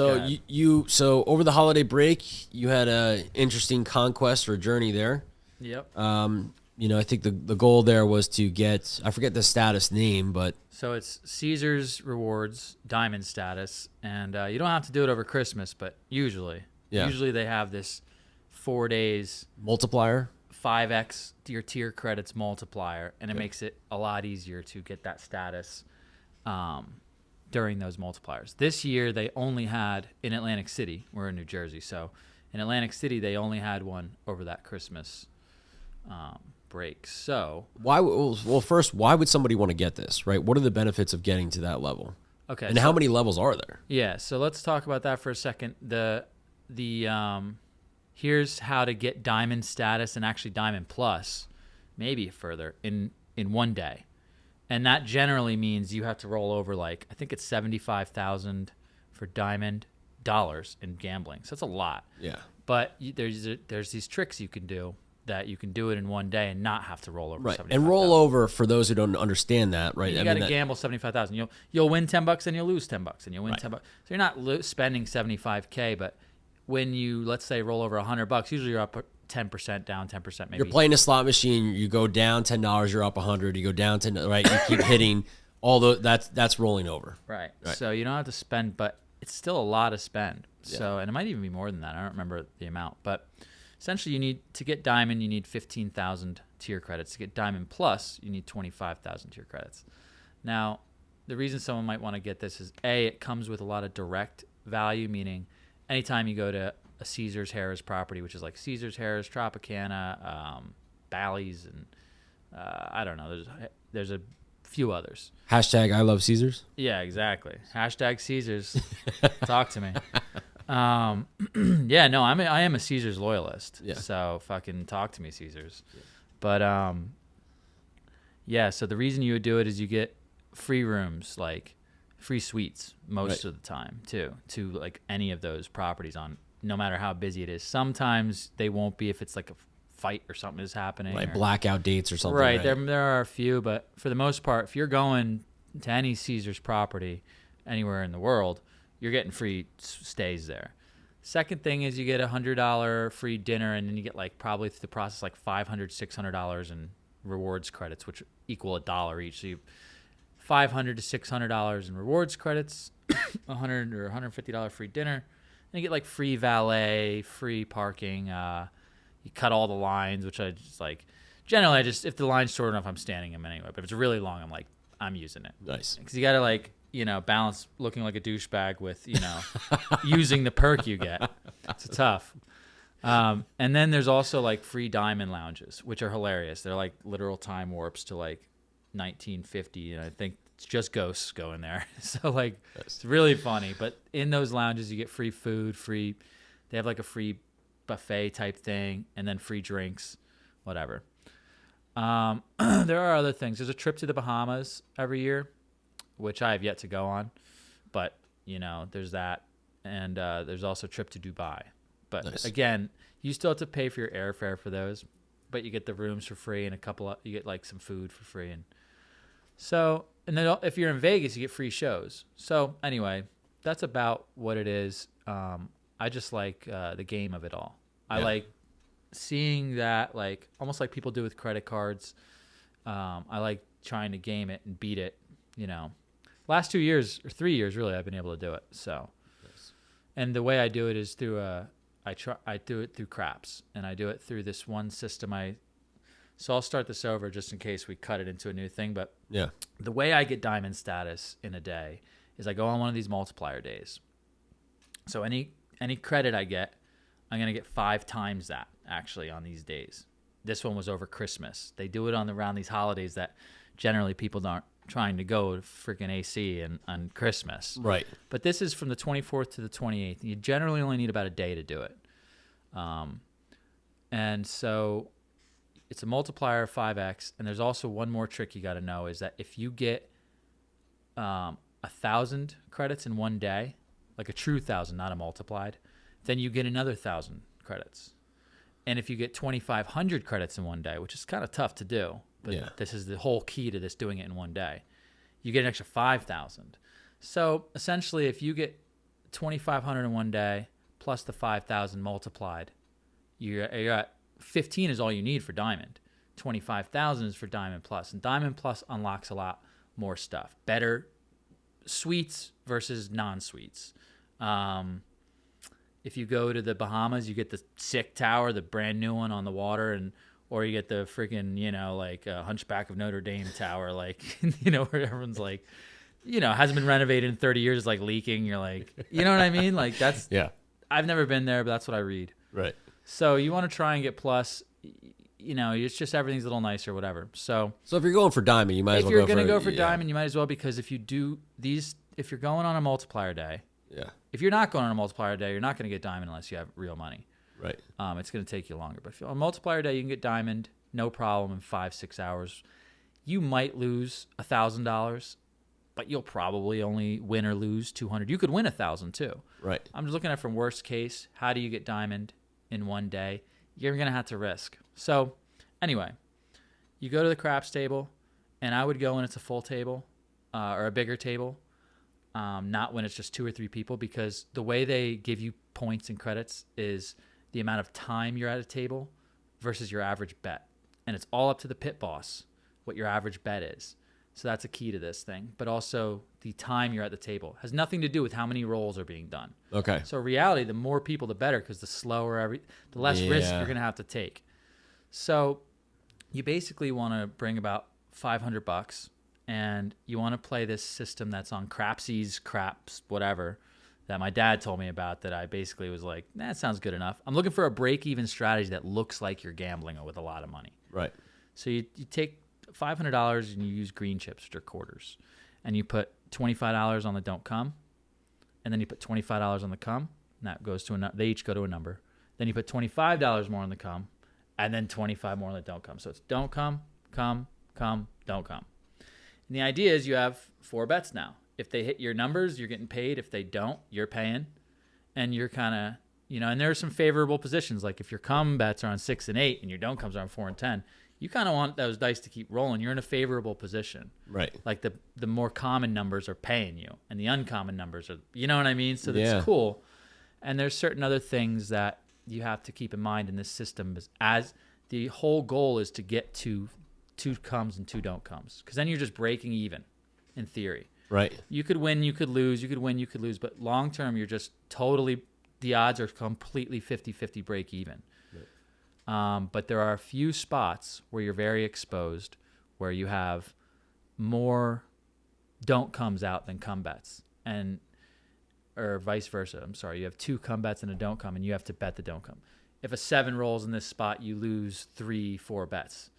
So so over the holiday break, you had a interesting conquest or journey there. Yep. I think the goal there was to get, I forget the status name, but So it's Caesars Rewards Diamond status, and you don't have to do it over Christmas, but usually they have this 4 days multiplier. 5x your tier credits multiplier, and it makes it a lot easier to get that status during those multipliers. This year they only had in Atlantic City. We're in New Jersey, so in Atlantic City they only had one over that Christmas break. So first, why would somebody want to get this, right? What are the benefits of getting to that level? Okay, and how many levels are there? Yeah, so let's talk about that for a second. The here's how to get diamond status and actually diamond plus, maybe further in one day. And that generally means you have to roll over I think it's 75,000 for diamond dollars in gambling. So that's a lot. Yeah. But there's these tricks you can do that you can do it in one day and not have to roll over. Right. 75,000. And roll over, for those who don't understand that, right? You got to gamble 75,000. You'll win $10 and you'll lose $10 and you'll win $10. So you're not spending 75K, but when you, let's say, roll over $100, usually you're up 10%, down 10%, maybe. You're playing a slot machine. You go down $10, you're up 100. You go down 10, right? You keep hitting all that's rolling over. Right. So you don't have to spend, but it's still a lot of spend. Yeah. So, and it might even be more than that. I don't remember the amount, but essentially you need to get diamond, you need 15,000 tier credits. To get diamond plus, you need 25,000 tier credits. Now, the reason someone might want to get this is it comes with a lot of direct value, meaning anytime you go to a Caesars Harrah's property, which is like Caesars Harrah's, Tropicana, Bally's, and I don't know. There's a few others. Hashtag I love Caesars. Yeah, exactly. Hashtag Caesars. Talk to me. Yeah, no, I am a Caesars loyalist. Yeah. So fucking talk to me, Caesars. Yeah. But yeah. So the reason you would do it is you get free rooms, like free suites most of the time too, to like any of those properties on, no matter how busy it is. Sometimes they won't be if it's like a fight or something is happening. Right, blackout dates or something. Right. There are a few, but for the most part, if you're going to any Caesars property anywhere in the world, you're getting free stays there. Second thing is you get $100 free dinner, and then you get probably through the process $500, $600 in rewards credits, which equal $1 each. So you $500 to $600 in rewards credits, $100 or $150 free dinner, and you get free valet, free parking. You cut all the lines, which I just generally if the line's short enough, I'm standing them anyway. But if it's really long, I'm using it. Nice. Because you got to balance looking like a douchebag with, using the perk you get. It's tough. And then there's also free diamond lounges, which are hilarious. They're literal time warps to 1950, and I think it's just ghosts going there. So it's really funny. But in those lounges, you get free food, they have a free buffet type thing, and then free drinks, whatever. There are other things. There's a trip to the Bahamas every year, which I have yet to go on, but there's that, and there's also a trip to Dubai. But nice. Again, you still have to pay for your airfare for those, but you get the rooms for free and you get some food for free, and then if you're in Vegas, you get free shows. So anyway, that's about what it is. I just like the game of it all. I like seeing that, almost like people do with credit cards. I like trying to game it and beat it. Last 2 years or 3 years, really, I've been able to do it. So, nice. And the way I do it is through I do it through craps, and I do it through this one system. So I'll start this over just in case we cut it into a new thing. But the way I get diamond status in a day is I go on one of these multiplier days. So any credit I get, I'm gonna get 5 times that actually on these days. This one was over Christmas. They do it around these holidays that generally people aren't trying to go to freaking AC on Christmas. Right. But this is from the 24th to the 28th. You generally only need about a day to do it. And so it's a multiplier of 5x. And there's also one more trick you got to know is that if you get 1,000 credits in one day, like a true 1,000, not a multiplied, then you get another 1,000 credits. And if you get 2,500 credits in one day, which is kind of tough to do, but this is the whole key to this, doing it in one day, you get an extra 5,000. So essentially, if you get 2,500 in one day plus the 5,000 multiplied. You're at 15 is all you need for diamond. 25,000 is for diamond plus, and diamond plus unlocks a lot more stuff. Better suites versus non-suites. If you go to the Bahamas, you get the sick tower, the brand new one on the water, or you get the freaking, like Hunchback of Notre Dame tower, like, where everyone's like, hasn't been renovated in 30 years, it's like leaking. You're like, you know what I mean? Like that's, yeah. I've never been there, but that's what I read. Right. So you want to try and get plus, it's just everything's a little nicer, whatever. So if you're going for diamond, you might as well go for. If you're going to go for diamond, you might as well, because if you do these, if you're going on a multiplier day, yeah. If you're not going on a multiplier day, you're not going to get diamond unless you have real money. Right. It's going to take you longer. But if you're on a multiplier day, you can get diamond, no problem, in 5-6 hours. You might lose $1,000, but you'll probably only win or lose $200. You could win $1,000 too. Right. I'm just looking at from worst case. How do you get diamond in one day? You're going to have to risk. So anyway, you go to the craps table, and I would go when it's a full table or a bigger table. Not when it's just 2 or 3 people, because the way they give you points and credits is the amount of time you're at a table versus your average bet. And it's all up to the pit boss what your average bet is. So that's a key to this thing. But also the time you're at the table has nothing to do with how many rolls are being done. Okay. So reality, the more people, the better, because the less risk you're going to have to take. So you basically want to bring about $500, and you want to play this system that's on Craps, whatever, that my dad told me about, that I basically was like, that sounds good enough. I'm looking for a break-even strategy that looks like you're gambling with a lot of money. Right. So you take $500 and you use green chips, which are quarters, and you put $25 on the don't come, and then you put $25 on the come, and that goes to they each go to a number. Then you put $25 more on the come, and then 25 more on the don't come. So it's don't come, come, don't come. And the idea is you have 4 bets now. If they hit your numbers, you're getting paid. If they don't, you're paying. And you're kind of, and there are some favorable positions. Like if your come bets are on 6 and 8 and your don't comes are on 4 and 10, you kind of want those dice to keep rolling. You're in a favorable position. Right. Like the more common numbers are paying you, and the uncommon numbers are, you know what I mean? So that's cool. And there's certain other things that you have to keep in mind in this system, as the whole goal is to get to 2 comes and 2 don't comes, because then you're just breaking even in theory. Right. You could win, you could lose, you could win, you could lose, but long term you're just totally, the odds are completely 50-50 break even. Right. But there are a few spots where you're very exposed, where you have more don't comes out than come bets, or vice versa. I'm sorry, you have 2 come bets and a don't come, and you have to bet the don't come. If a 7 rolls in this spot, you lose 3-4 bets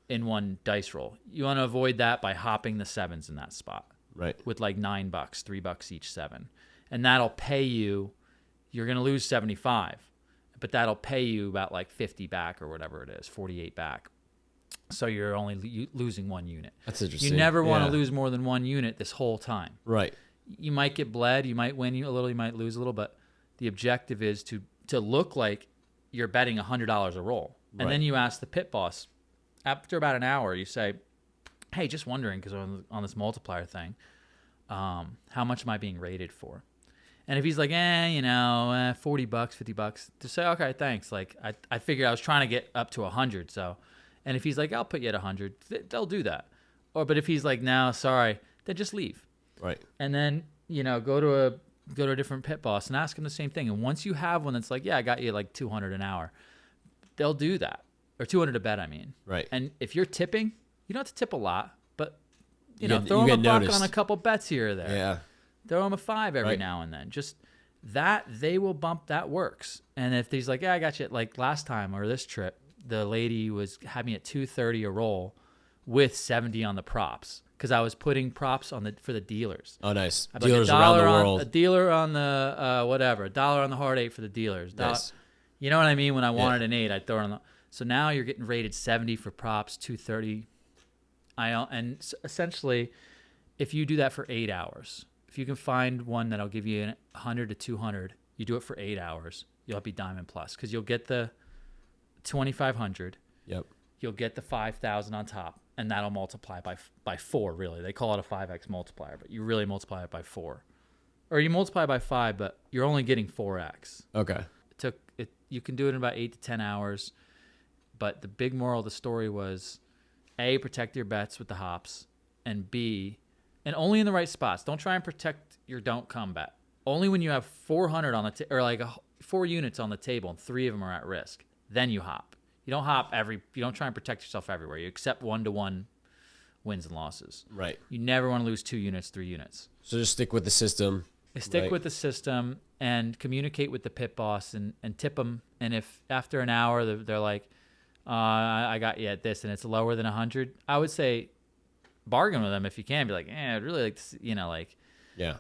in one dice roll. You want to avoid that by hopping the 7s in that spot. Right. With like $9, $3 each 7. And that'll pay you, you're going to lose 75, but that'll pay you about like 50 back or whatever it is, 48 back. So you're only losing 1 unit. That's interesting. You never want to lose more than 1 unit this whole time. Right. You might get bled, you might win a little, you might lose a little, but the objective is to look like you're betting $100 a roll. And then you ask the pit boss, after about an hour, you say, hey, just wondering, because on this multiplier thing, how much am I being rated for? And if he's like, $40, $50, just say, okay, thanks. Like, I figured I was trying to get up to 100. So, and if he's like, I'll put you at 100, they'll do that. But if he's like, no, sorry, then just leave. Right. And then, go to a different pit boss and ask him the same thing. And once you have one that's like, yeah, I got you like 200 an hour, they'll do that. Or 200 a bet, I mean. Right. And if you're tipping, you don't have to tip a lot, but throw them a buck on a couple bets here or there. Yeah. Throw them a 5 every now and then. Just that, they will bump, that works. And if he's like, yeah, I got you, like last time or this trip, the lady had me at 230 a roll with 70 on the props, because I was putting props for the dealers. Oh, nice. Dealers around the world. A dealer on the $1 on the hard 8 for the dealers. Nice. You know what I mean? When I wanted an 8, I'd throw it on the. So now you're getting rated 70 for props, 230. And essentially, if you do that for 8 hours, if you can find one that'll give you 100 to 200, you do it for 8 hours, you'll be Diamond Plus, because you'll get the 2,500. Yep. You'll get the 5,000 on top, and that'll multiply by 4. Really, they call it a 5x multiplier, but you really multiply it by 4. or you multiply by 5, but you're only getting 4x. Okay. You can do it in about 8 to 10 hours. But the big moral of the story was, A, protect your bets with the hops, and B, and only in the right spots. Don't try and protect your don't come bet. Only when you have 400 on the or like 4 units on the table and 3 of them are at risk, then you hop. You don't hop you don't try and protect yourself everywhere. You accept 1-to-1 wins and losses. Right. You never want to lose 2 units, 3 units. So just stick with the system. Stick with the system and communicate with the pit boss and tip them. And if after an hour they're like, I got you at this and it's lower than 100, I would say bargain with them if you can. Be like, I'd really like to,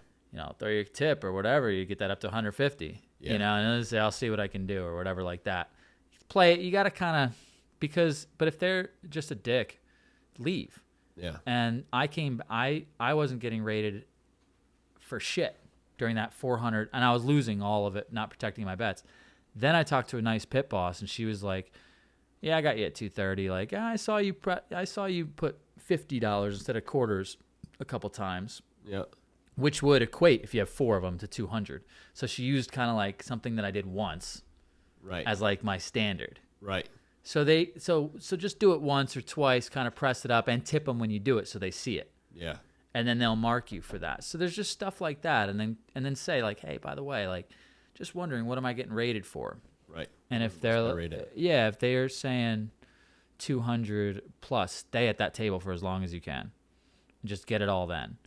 throw your tip or whatever. You get that up to 150, and then say, I'll see what I can do or whatever like that. Play it. You got to kind of, but if they're just a dick, leave. Yeah. And I wasn't getting rated for shit during that 400, and I was losing all of it, not protecting my bets. Then I talked to a nice pit boss, and she was like, yeah, I got you at 230. Like, I saw you put $50 instead of quarters a couple times. Yeah. Which would equate, if you have 4 of them, to 200. So she used kind of like something that I did once, right, as like my standard. Right. So so just do it once or twice, kind of press it up and tip them when you do it so they see it. Yeah. And then they'll mark you for that. So there's just stuff like that, and then say like, hey, by the way, like, just wondering, what am I getting rated for? Right. And if they're if they are saying 200 plus, stay at that table for as long as you can. Just get it all then.